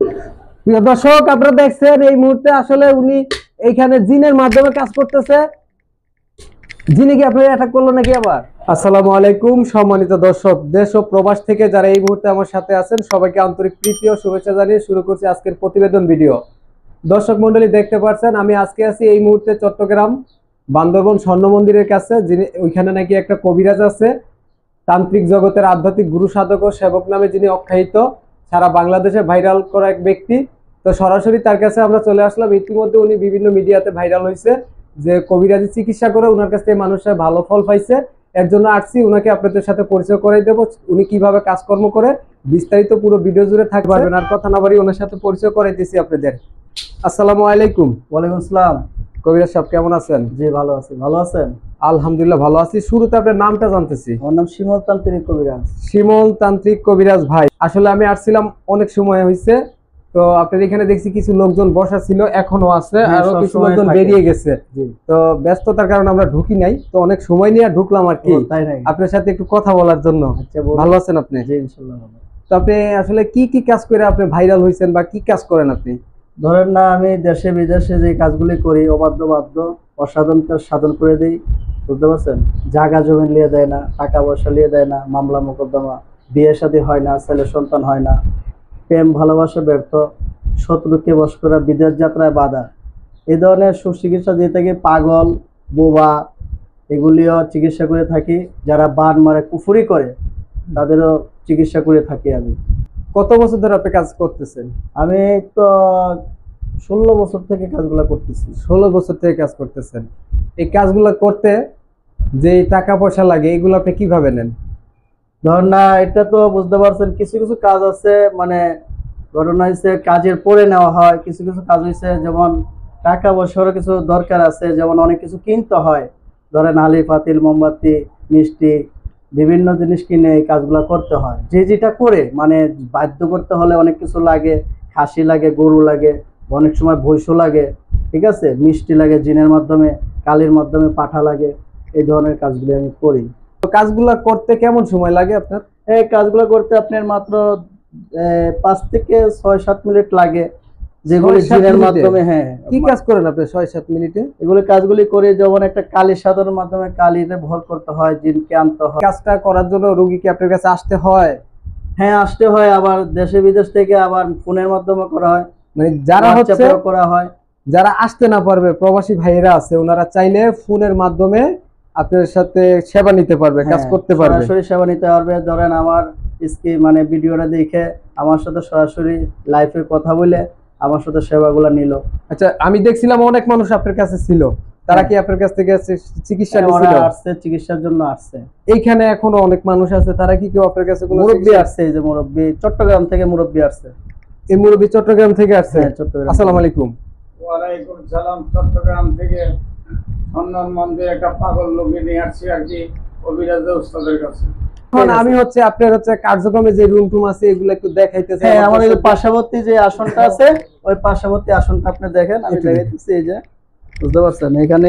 প্রিয় দর্শক, আপনারা দেখছেন এই মুহূর্তে আসলে উনি এইখানে জিনের মাধ্যমে কাজ করতেছে। জিনে কি আপনার অ্যাটাক করলো নাকি আবার? আসসালামু আলাইকুম সম্মানিত দর্শক, দেশ ও প্রবাস থেকে যারা এই মুহূর্তে আমার সাথে আছেন সবাইকে আন্তরিক প্রীতি ও শুভেচ্ছা জানিয়ে শুরু করছি আজকের প্রতিবেদন ভিডিও। দর্শক মন্ডলী, দেখতে পাচ্ছেন আমি আজকে আছি এই মুহূর্তে চট্টগ্রাম বান্দরবন স্বর্ণ মন্দিরের কাছে। যিনি ওইখানে নাকি একটা কবিরাজ আছে, তান্ত্রিক জগতের আধ্যাত্মিক গুরু সাধক ও সেবক নামে যিনি আখ্যায়িত, সারা বাংলাদেশে ভাইরাল করা এক ব্যক্তি। তো সরাসরি তার কাছে আমরা চলে আসলাম। ইতিমধ্যে উনি বিভিন্ন মিডিয়াতে ভাইরাল হয়েছে যে কবিরাজি চিকিৎসা করে ওনার কাছ থেকে মানুষের ভালো ফল পাইছে। এর জন্য আসছি, উনাকে আপনাদের সাথে পরিচয় করে দেবো, উনি কিভাবে কাজকর্ম করে বিস্তারিত পুরো ভিডিও জুড়ে থাকতে পারবেন। আর কথা না বাড়ি ওনার সাথে পরিচয় করে দিচ্ছি আপনাদের। আসসালামু আলাইকুম। ওয়ালাইকুম আসসালাম। কবিরাজ সাহেব কেমন আছেন? জি ভালো আছি, ভালো আছেন? আলহামদুলিল্লাহ ভালো আছি। শুরুতে আপনার নামটা জানতেছি। আমার নাম শিমল তান্ত্রিক কবিরাজ। শিমল তান্ত্রিক কবিরাজ ভাই, আসলে আমি আসছিলাম অনেক সময় হয়েছে, তো আপনার এখানে দেখছি কিছু লোকজন বসা ছিল, এখনো আছে, আরো কিছু লোকজন বেরিয়ে গেছে। তো ব্যস্ততার কারণে আমরা ঢুকি নাই, তো অনেক সময় নিয়ে ঢুকলাম আর কি আপনার সাথে একটু কথা বলার জন্য। ভালো আছেন আপনি? জি ইনশাআল্লাহ ভালো। তো আপনি আসলে কি কি কাজ করে আপনি ভাইরাল হয়েছেন বা কি কাজ করেন আপনি? ধরেন না, আমি দেশে বিদেশে যে কাজগুলি করি অবাধ্য বাধ্য অসাধন কাজ সাধন করে দিই, বুঝতে পারছেন? জায়গা জমি নিয়ে দেয় না, টাকা পয়সা নিয়ে দেয় না, মামলা মোকদ্দমা, বিয়ে শাদী হয় না, ছেলে সন্তান হয় না, প্রেম ভালোবাসা ব্যর্থ, শত্রুকে বশ করা, বিদেশ যাত্রায় বাধা, এই ধরনের সুচিকিৎসা দিয়ে থাকি। পাগল বোবা এগুলিও চিকিৎসা করে থাকি। যারা বান মারে কুফুরি করে তাদেরও চিকিৎসা করে থাকি আমি। কত বছর ধরে আপনি কাজ করতেছেন? আমি তো 16 বছর থেকে কাজগুলো করতেছি। 16 বছর থেকে কাজ করতেছেন। এই কাজগুলো করতে যে টাকা পয়সা লাগে এগুলো আপনি কিভাবে নেন? ধর না, এটা তো বুঝতে পারছেন, কিছু কিছু কাজ আছে মানে ঘটনা হয়েছে কাজের পরে নেওয়া হয়, কিছু কিছু কাজ হয়েছে যেমন টাকা পয়সারও কিছু দরকার আছে, যেমন অনেক কিছু কিনতে হয়। ধরেন আলি পাতিল মোমবাতি মিষ্টি বিভিন্ন জিনিস কিনে এই কাজগুলো করতে হয়। যে যেটা করে মানে বাধ্য করতে হলে অনেক কিছু লাগে, খাসি লাগে, গরু লাগে, অনেক সময় ভৈঁসও লাগে, ঠিক আছে, মিষ্টি লাগে, জিনের মাধ্যমে কালির মাধ্যমে পাঠা লাগে। এই ধরনের কাজগুলি আমি করি। তো কাজগুলো করতে কেমন সময় লাগে আপনার? এই কাজগুলো করতে আপনার মাত্র 5 থেকে 6-7 মিনিট লাগে, যেগুলি জিনের মাধ্যমে। হ্যাঁ, কি কাজ করেন আপনি 6-7 মিনিটে? এগুলো কাজগুলি করে, যেমন একটা কালি সাধনের মাধ্যমে কালিতে ভর করতে হয়, জিনকে আনতে হয়। কাজটা করার জন্য রোগীকে আপনার কাছে আসতে হয়? হ্যাঁ আসতে হয়, আবার দেশে বিদেশ থেকে আবার ফোনের মাধ্যমে করা হয়, মানে যারা হচ্ছে করা হয়। যারা আসতে না পারবে প্রবাসী ভাইয়েরা আছে, ওনারা চাইলে ফোনের মাধ্যমে আপনার সাথে সেবা নিতে পারবে, কাজ করতে পারবে, সরাসরি সেবা নিতে পারবে। ধরেন আমার মানে ভিডিওটা দেখে আমার সাথে সরাসরি লাইভে কথা বলে আমার সাথে সেবাগুলো নিল। আচ্ছা, আমি দেখছিলাম অনেক মানুষ আপনার কাছে ছিল, তারা কি আপনার কাছ থেকে চিকিৎসা নিয়েছিল? আসছে, চিকিৎসার জন্য আসছে। এইখানে এখনো অনেক মানুষ আছে, তারা কি কেউ আপনার কাছে? মুরব্বী আসছে, এই যে মুরব্বী চট্টগ্রাম থেকে মুরব্বী আসছে। এই মুরব্বী চট্টগ্রাম থেকে আসছে? চট্টগ্রাম। আসসালামু আলাইকুম। ওয়ালাইকুম সালাম। চট্টগ্রাম থেকে সন্ন্যান মন্দির একটা পাগল লোকে নিয়ে আসছি আর কি, কবিরাজ উস্তাদের কাছে। এখন আমি হচ্ছে আপনার হচ্ছে কার্যক্রমে যে রুম টুম আছে এগুলো একটু দেখাইতেছি। হ্যাঁ, আমার এই পার্শ্ববর্তী যে আসনটা আছে, ওই পার্শ্ববর্তী আসনটা আপনি দেখেন, আমি দেখাইতেছি। এই যে বুঝতে পারছেন, এখানে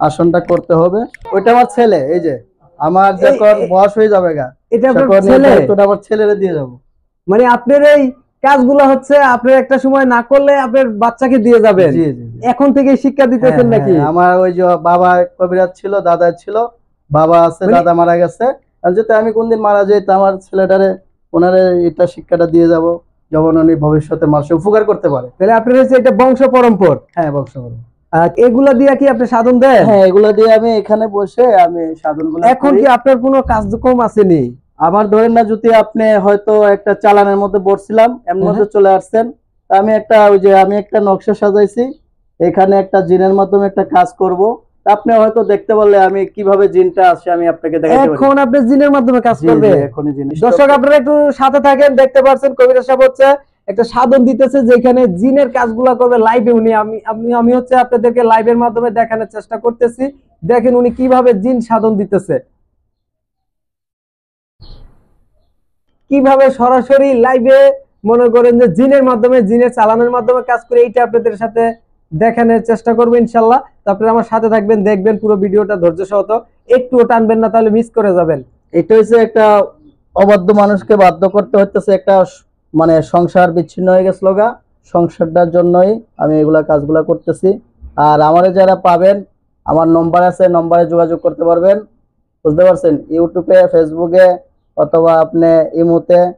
আসনটা করতে হবে। ওইটা আমার ছেলে, এই যে আমার যখন বয়স হয়ে যাবে গা, এটা আপনার ছেলে? ওটা আমার ছেলেরে দিয়ে যাব। মানে আপনার এই কাজগুলো হচ্ছে আপনার একটা সময় না করলে আপনার বাচ্চাকে দিয়ে যাবেন? জি জি, এখন থেকে শিক্ষা দিতেছেন নাকি? আমার ওই যে বাবা কবিরাজ ছিল, দাদা ছিল, বাবা আছে, দাদা মারা গেছে। আর যদি আমি কোনদিন মারা যাই তো আমার ছেলেটারে ওনারে এটা শিক্ষাটা দিয়ে যাব, যখন উনি ভবিষ্যতে মানুষের উপকার করতে পারে। তাহলে আপনার হচ্ছে এটা বংশ পরম্পর? হ্যাঁ বংশ পরম্পরা। এগুলা দিয়ে কি আপনি সাধন দেন? হ্যাঁ, এগুলা দিয়ে আমি এখানে বসে আমি সাধনগুলো। এখন কি আপনার কোনো কার্যক্রম আসেনি? আমার ধরেন না, যদি আপনি হয়তো একটা চালানের মধ্যে বসছিলাম, এর মধ্যে চলে আসছেন, আমি একটা ওই যে আমি একটা নকশা সাজাইছি, এখানে একটা জিনের মাধ্যমে একটা কাজ করব, আপনি হয়তো দেখতে পারলে আমি কিভাবে জিনটা আসে আমি আপনাকে দেখাতে পারি। এখন আপনি জিনের মাধ্যমে কাজ করবে? এখনই জিনিস। দর্শক আপনারা একটু সাথে থাকেন, দেখতে পাচ্ছেন কবিরাজ সাহেব হচ্ছে একটা সাধন দিতেছে, যেখানে জিনের কাজগুলো করবে লাইভে উনি। আমি হচ্ছে আপনাদেরকে লাইভের মাধ্যমে দেখানোর চেষ্টা করতেছি। দেখেন উনি কিভাবে জিন সাধন দিতেছে, কিভাবে সরাসরি লাইভে মনে করেন যে জিনের মাধ্যমে, জিনের চালানোর মাধ্যমে কাজ করে, এইটা আপনাদের সাথে দেখানোর চেষ্টা করবো ইনশাল্লাহ। তো আপনারা আমার সাথে থাকবেন, দেখবেন পুরো ভিডিওটা ধৈর্য সহত, একটুও টানবেন না, তাহলে মিস করে যাবেন। এটা হচ্ছে একটা অবাধ্য মানুষকে বাধ্য করতে হচ্ছে একটা মানে সংসার বিচ্ছিন্ন হয়ে গেছিল গা, সংসারটার জন্যই আমি এগুলা কাজগুলা করতেছি। আর আমারে যারা পাবেন, আমার নম্বর আছে, নম্বরে যোগাযোগ করতে পারবেন, বুঝতে পারছেন। ইউটিউবে, ফেসবুকে অথবা আপনি ইমোতে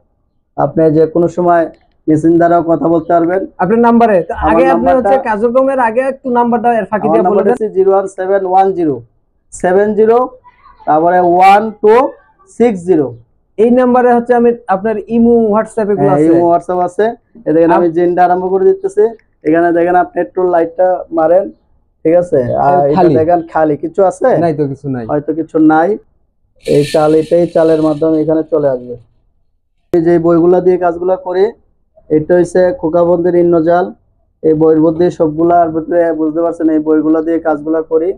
আপনি যে কোনো সময় মেসেঞ্জারেও কথা বলতে পারবেন। আপনার নাম্বারে আমার আগে আপনি নাম্বারটা- হচ্ছে কার্যক্রমের আগে একটু নাম্বারটা এর ফাঁকি দিয়ে বলে দেন। 0171070 তারপরে 1260। এই নাম্বারে হচ্ছে আমি আপনার ইমো হোয়াটসঅ্যাপ এগুলো আছে। ইমো হোয়াটসঅ্যাপ আছে। এই দেখেন আমি জিনটা আরম্ভ করে দিতেছি। এখানে দেখেন আপনি একটু লাইটটা মারেন, ঠিক আছে। আর এটা খালি। দেখেন খালি, কিছু আছে? নাই তো, কিছু নাই। হয়তো কিছু নাই। এই চাল, এটাই চালের মাধ্যমে এখানে চলে আসবে। এই যে বইগুলা দিয়ে কাজগুলা করি, এটা হচ্ছে খোকাবন্দির ইন্নজাল। এই বইয়ের মধ্যে সবগুলার ভিতরে বুঝতে পারছেন, এই বইগুলা দিয়ে কাজগুলা করি,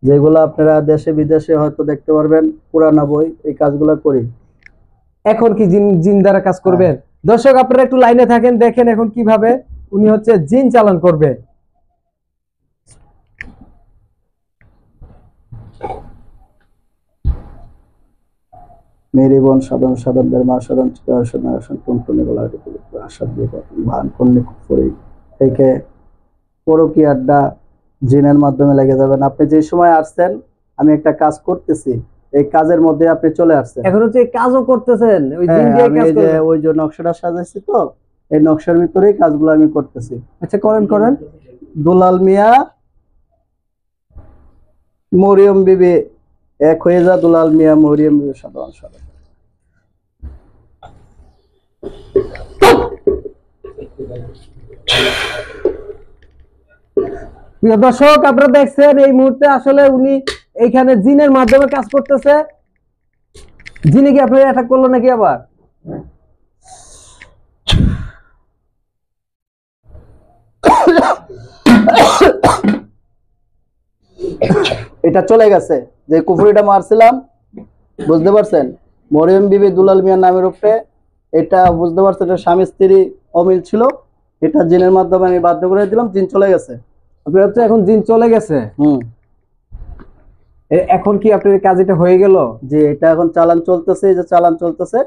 যেগুলো আপনারা দেশে বিদেশে হয়তো দেখতে পারবেন, পুরানা বই। এই কাজগুলা করি। এখন কি জিন জিন দ্বারা কাজ করবেন? দর্শক আপনারা একটু লাইনে থাকেন, দেখেন এখন কিভাবে উনি হচ্ছে জিন চালান করবে। মেরি বোন সাধন সাধনদের মা সাধন চিতাসন টুনটুনি গলা আশা দিয়ে ভান কন্যা করি থেকে পরকি আড্ডা জিনের মাধ্যমে লেগে যাবেন। আপনি যে সময় আসছেন, আমি একটা কাজ করতেছি, এই কাজের মধ্যে আপনি চলে আসছেন। এখন হচ্ছে এই কাজও করতেছেন, ওই জিন দিয়ে আমি কাজ এই যে করবেন। ওই যে নকশাটা সাজাইছি, তো এই নকশার ভিতরেই কাজগুলো আমি করতেছি। আচ্ছা, করেন করেন। দুলাল মিয়া মরিয়ম বিবি এক হয়ে যা, দুলাল মিয়া মরিয়ম বিবি সাধারণ সাধারণ। প্রিয় দর্শক আপনারা দেখছেন এই মুহূর্তে আসলে উনি এইখানে জিনের মাধ্যমে কাজ করতেছে। জিনে কি আপনার অ্যাটাক করলো নাকি আবার? এটা চলে গেছে, যে কুফুরিটা মারছিলাম, বুঝতে পারছেন। মরিয়ম বিবি দুলাল মিয়ার নামের উপরে, এটা বুঝতে পারছেন, এটা স্বামী স্ত্রী অমিল ছিল। এটা জিনের মাধ্যমে আমি বাধ্য করে দিলাম, জিন চলে গেছে। আপনার হচ্ছে এখন জিন চলে গেছে। এখন কি আপনার কাজ এটা হয়ে গেল? যে এটা এখন চালান চলতেছে, এই যে চালান চলতেছে,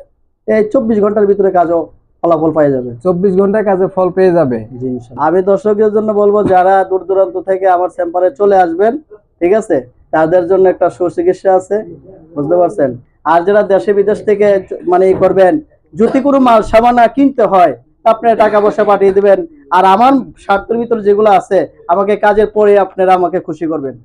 এই 24 ঘন্টার ভিতরে কাজও ফলাফল পাওয়া যাবে। 24 ঘন্টায় কাজে ফল পেয়ে যাবে। জি ইনশাআল্লাহ। আমি দর্শকদের জন্য বলবো, যারা দূর দূরান্ত থেকে আমার চেম্বারে চলে আসবেন, ঠিক আছে, তাদের জন্য একটা সুচিকিৎসা আছে, বুঝতে পারছেন। আর যারা দেশে বিদেশ থেকে মানে ই করবেন, যদি কোনো মাল সামানা কিনতে হয়, আপনি টাকা পয়সা পাঠিয়ে দিবেন। আর আমার স্বার্থের ভিতরে যেগুলো আছে, আমাকে কাজের পরে আপনারা আমাকে খুশি করবেন।